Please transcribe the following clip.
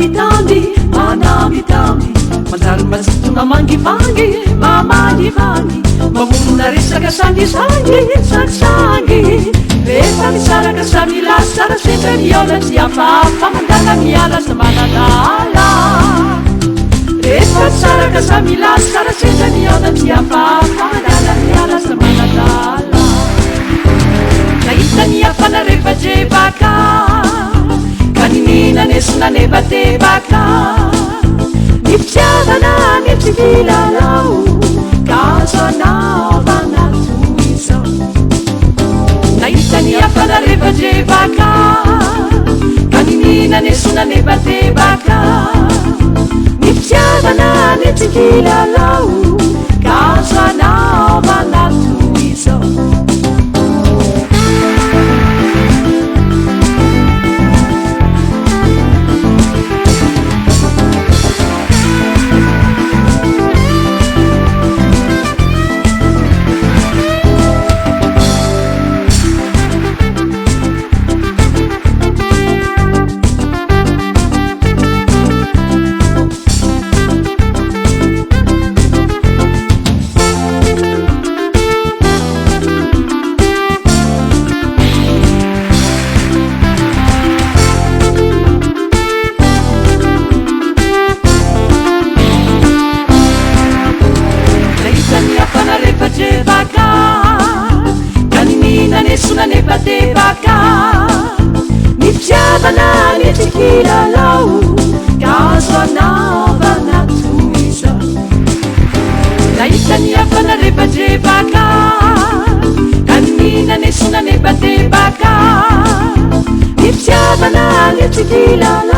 mitamby manambitamby manjary mazitona mangivangy mamalivany mamorona resaka sangisangy sangisangy rehefa misaraka samy lasy tsara sendra miaona tsy afafa mandala miala sa manadala rehefa misaraka samy lasy tsara sendra miaona tsy afafa mandala miala sa manadala nahita niafana rehefa jebaka kaninina nesinanebadebaka nifitiavana niftsivilalao kazo anaovana toizao nahita niafana rehefa jebaka kaninina nesinanebadebaka nifitiavana niftsivilalao kazo anaovana toizao nebadebaka nifitiavana netsikilalao kazo anaovana toizao nahita niafana rebadrebaka kaninina nesina nebadebaka nifitiavana netsikilalao